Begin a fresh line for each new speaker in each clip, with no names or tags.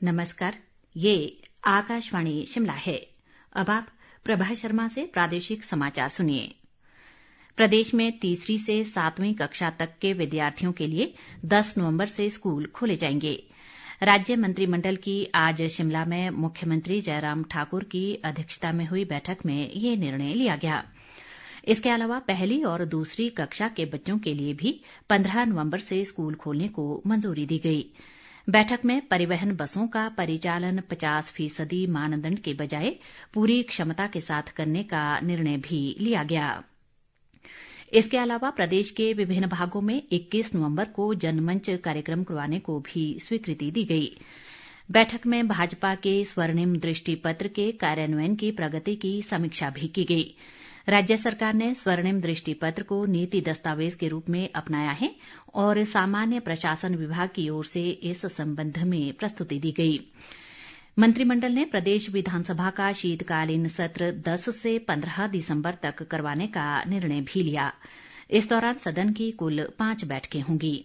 नमस्कार, ये आकाशवाणी शिमला है। अब आप प्रभा शर्मा से प्रादेशिक समाचार सुनिए। प्रदेश में तीसरी से 7वीं कक्षा तक के विद्यार्थियों के लिए 10 नवंबर से स्कूल खोले जाएंगे। राज्य मंत्रिमंडल की आज शिमला में मुख्यमंत्री जयराम ठाकुर की अध्यक्षता में हुई बैठक में ये निर्णय लिया गया। इसके अलावा पहली और दूसरी कक्षा के बच्चों के लिए भी 15 नवंबर से स्कूल खोलने को मंजूरी दी गई। बैठक में परिवहन बसों का परिचालन 50% मानदंड के बजाय पूरी क्षमता के साथ करने का निर्णय भी लिया गया। इसके अलावा प्रदेश के विभिन्न भागों में 21 नवंबर को जनमंच कार्यक्रम करवाने को भी स्वीकृति दी गई। बैठक में भाजपा के स्वर्णिम दृष्टि पत्र के कार्यान्वयन की प्रगति की समीक्षा भी की गई। राज्य सरकार ने स्वर्णिम दृष्टि पत्र को नीति दस्तावेज के रूप में अपनाया है और सामान्य प्रशासन विभाग की ओर से इस संबंध में प्रस्तुति दी गई। मंत्रिमंडल ने प्रदेश विधानसभा का शीतकालीन सत्र 10 से 15 दिसंबर तक करवाने का निर्णय भी लिया। इस दौरान सदन की कुल 5 बैठकें होंगी।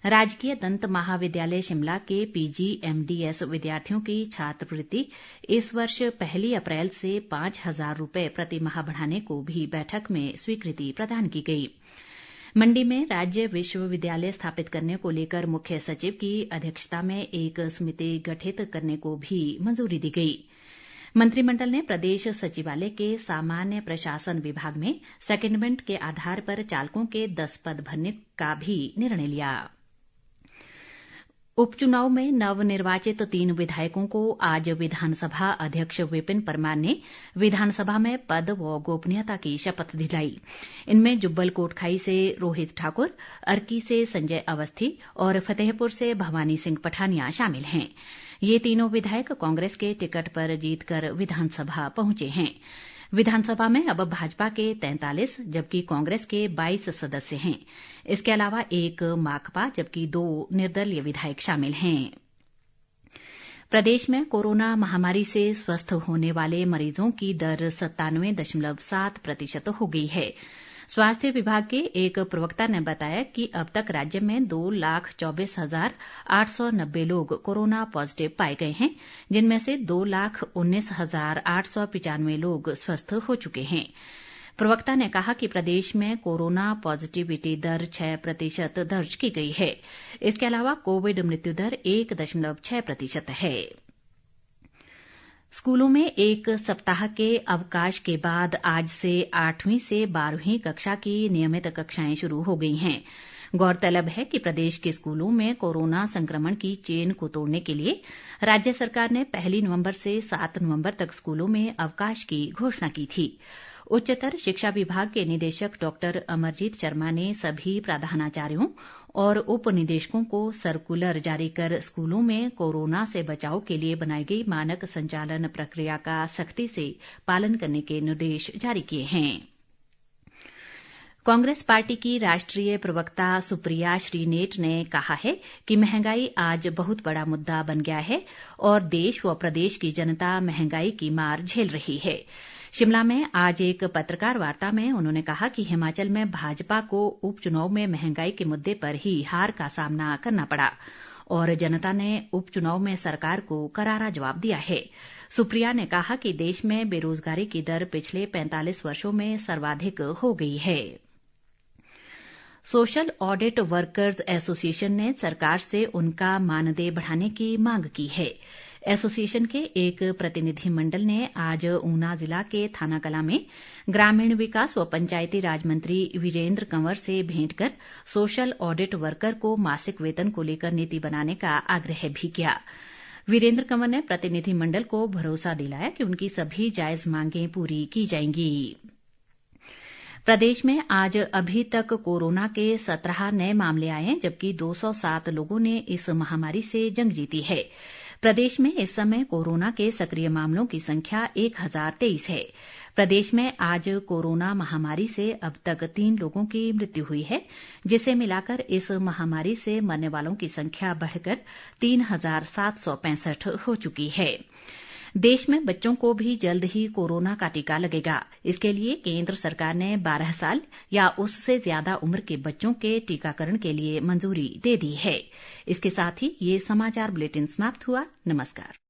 राजकीय दंत महाविद्यालय शिमला के PGMDS विद्यार्थियों की छात्रवृत्ति इस वर्ष 1 अप्रैल से 5,000 रुपए प्रति माह बढ़ाने को भी बैठक में स्वीकृति प्रदान की गई। मंडी में राज्य विश्वविद्यालय स्थापित करने को लेकर मुख्य सचिव की अध्यक्षता में एक समिति गठित करने को भी मंजूरी दी गई। मंत्रिमंडल ने प्रदेश सचिवालय के सामान्य प्रशासन विभाग में सेकेंडमेंट के आधार पर चालकों के 10 पद भरने का भी निर्णय लिया। उपचुनाव में नवनिर्वाचित 3 विधायकों को आज विधानसभा अध्यक्ष विपिन परमार ने विधानसभा में पद व गोपनीयता की शपथ दिलाई। इनमें जुब्बल कोटखाई से रोहित ठाकुर, अर्की से संजय अवस्थी और फतेहपुर से भवानी सिंह पठानिया शामिल हैं। ये तीनों विधायक कांग्रेस के टिकट पर जीतकर विधानसभा पहुंचे हैं। विधानसभा में अब भाजपा के 43 जबकि कांग्रेस के 22 सदस्य हैं। इसके अलावा एक माकपा जबकि 2 निर्दलीय विधायक शामिल हैं। प्रदेश में कोरोना महामारी से स्वस्थ होने वाले मरीजों की दर 97.7% हो गई है। स्वास्थ्य विभाग के एक प्रवक्ता ने बताया कि अब तक राज्य में 2,24,890 लोग कोरोना पॉजिटिव पाए गए हैं, जिनमें से 2,19,895 लोग स्वस्थ हो चुके हैं। प्रवक्ता ने कहा कि प्रदेश में कोरोना पॉजिटिविटी दर 6% दर्ज की गई है। इसके अलावा कोविड मृत्यु दर 1.6% है। स्कूलों में एक सप्ताह के अवकाश के बाद आज से 8वीं से 12वीं कक्षा की नियमित कक्षाएं शुरू हो गई हैं। गौरतलब है कि प्रदेश के स्कूलों में कोरोना संक्रमण की चेन को तोड़ने के लिए राज्य सरकार ने 1 नवंबर से 7 नवंबर तक स्कूलों में अवकाश की घोषणा की थी। उच्चतर शिक्षा विभाग के निदेशक डॉक्टर अमरजीत शर्मा ने सभी प्रधानाचार्यों और उप निदेशकों को सर्कुलर जारी कर स्कूलों में कोरोना से बचाव के लिए बनाई गई मानक संचालन प्रक्रिया का सख्ती से पालन करने के निर्देश जारी किए हैं। कांग्रेस पार्टी की राष्ट्रीय प्रवक्ता सुप्रिया श्रीनेट ने कहा है कि महंगाई आज बहुत बड़ा मुद्दा बन गया है और देश व प्रदेश की जनता महंगाई की मार झेल रही है। शिमला में आज एक पत्रकार वार्ता में उन्होंने कहा कि हिमाचल में भाजपा को उपचुनाव में महंगाई के मुद्दे पर ही हार का सामना करना पड़ा और जनता ने उपचुनाव में सरकार को करारा जवाब दिया है। सुप्रिया ने कहा कि देश में बेरोजगारी की दर पिछले 45 वर्षों में सर्वाधिक हो गई है। सोशल ऑडिट वर्कर्स एसोसिएशन ने सरकार से उनका मानदेय बढ़ाने की मांग की है। एसोसिएशन के एक प्रतिनिधिमंडल ने आज ऊना जिला के थानाकलां में ग्रामीण विकास व पंचायती राज मंत्री वीरेंद्र कंवर से भेंट कर सोशल ऑडिट वर्कर को मासिक वेतन को लेकर नीति बनाने का आग्रह भी किया। वीरेंद्र कंवर ने प्रतिनिधिमंडल को भरोसा दिलाया कि उनकी सभी जायज मांगें पूरी की जाएंगी। प्रदेश में आज अभी तक कोरोना के 17 नए मामले आए हैं, जबकि 207 लोगों ने इस महामारी से जंग जीती है। प्रदेश में इस समय कोरोना के सक्रिय मामलों की संख्या 1023 है। प्रदेश में आज कोरोना महामारी से अब तक 3 लोगों की मृत्यु हुई है, जिसे मिलाकर इस महामारी से मरने वालों की संख्या बढ़कर 3,765 हो चुकी है। देश में बच्चों को भी जल्द ही कोरोना का टीका लगेगा। इसके लिए केंद्र सरकार ने 12 साल या उससे ज्यादा उम्र के बच्चों के टीकाकरण के लिए मंजूरी दे दी है। इसके साथ ही ये समाचार बुलेटिन समाप्त हुआ। नमस्कार।